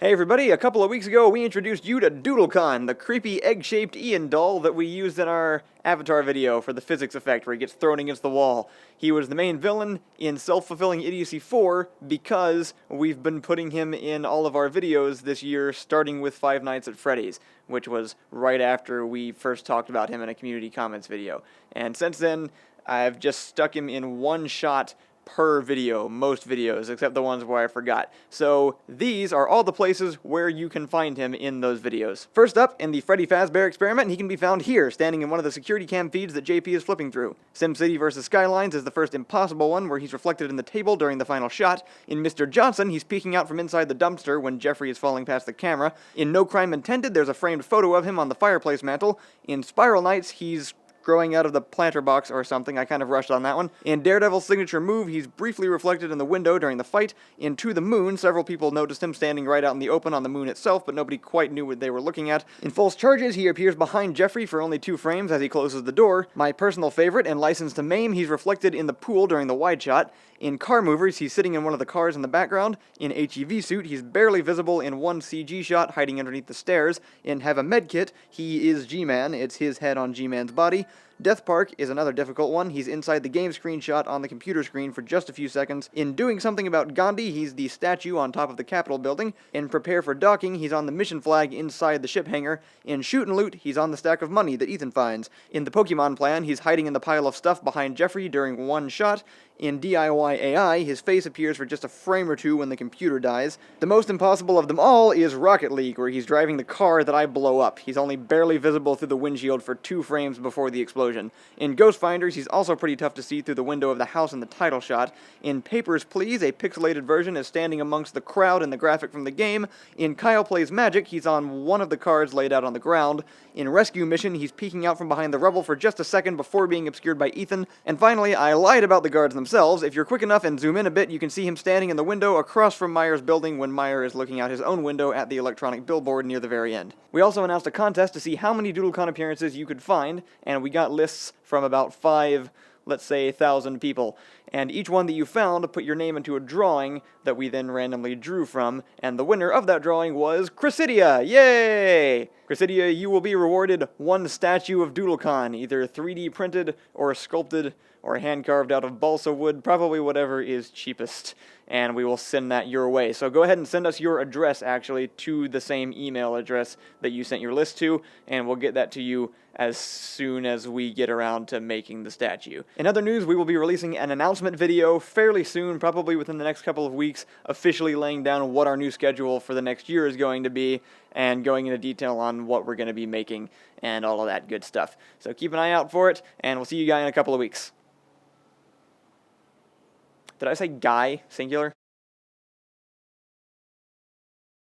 Hey everybody, a couple of weeks ago we introduced you to DoodleConn, the creepy egg-shaped Ian doll that we used in our Avatar video for the physics effect where he gets thrown against the wall. He was the main villain in Self-Fulfilling Idiocy 4 because we've been putting him in all of our videos this year, starting with Five Nights at Freddy's, which was right after we first talked about him in a community comments video. And since then, I've just stuck him in one shot per video, most videos, except the ones where I forgot. So these are all the places where you can find him in those videos. First up, in the Freddy Fazbear experiment, he can be found here, standing in one of the security cam feeds that JP is flipping through. SimCity vs. Skylines is the first impossible one, where he's reflected in the table during the final shot. In Mr. Johnson, he's peeking out from inside the dumpster when Jeffrey is falling past the camera. In No Crime Intended, there's a framed photo of him on the fireplace mantle. In Spiral Nights, he's growing out of the planter box or something. I kind of rushed on that one. In Daredevil's signature move, he's briefly reflected in the window during the fight. In To the Moon, several people noticed him standing right out in the open on the moon itself, but nobody quite knew what they were looking at. In False Charges, he appears behind Jeffrey for only 2 frames as he closes the door. My personal favorite, in License to Maim, he's reflected in the pool during the wide shot. In Car Movers, he's sitting in one of the cars in the background. In HEV Suit, he's barely visible in one CG shot, hiding underneath the stairs. In Have a Medkit, he is G-Man. It's his head on G-Man's body. Death Park is another difficult one. He's inside the game screenshot on the computer screen for just a few seconds. In Doing Something About Gandhi, he's the statue on top of the Capitol building. In Prepare for Docking, he's on the mission flag inside the ship hangar. In Shoot and Loot, he's on the stack of money that Ethan finds. In the Pokemon Plan, he's hiding in the pile of stuff behind Jeffrey during one shot. In DIY AI, his face appears for just a frame or two when the computer dies. The most impossible of them all is Rocket League, where he's driving the car that I blow up. He's only barely visible through the windshield for 2 frames before the explosion. In Ghost Finders, he's also pretty tough to see through the window of the house in the title shot. In Papers, Please, a pixelated version is standing amongst the crowd in the graphic from the game. In Kyle Plays Magic, he's on one of the cards laid out on the ground. In Rescue Mission, he's peeking out from behind the rubble for just a second before being obscured by Ethan. And finally, I lied about the guards themselves. If you're quick enough and zoom in a bit, you can see him standing in the window across from Meyer's building when Meyer is looking out his own window at the electronic billboard near the very end. We also announced a contest to see how many DoodleConn appearances you could find, and we got lists from about 5, let's say, 1,000 people. And each one that you found, put your name into a drawing that we then randomly drew from, and the winner of that drawing was Chrysidia! Yay! Chrysidia, you will be rewarded 1 statue of DoodleConn, either 3D printed or sculpted or hand-carved out of balsa wood, probably whatever is cheapest, and we will send that your way. So go ahead and send us your address, actually, to the same email address that you sent your list to, and we'll get that to you as soon as we get around to making the statue. In other news, we will be releasing an announcement video fairly soon, probably within the next couple of weeks, officially laying down what our new schedule for the next year is going to be, and going into detail on what we're going to be making, and all of that good stuff. So keep an eye out for it, and we'll see you guys in a couple of weeks. Did I say guy, singular?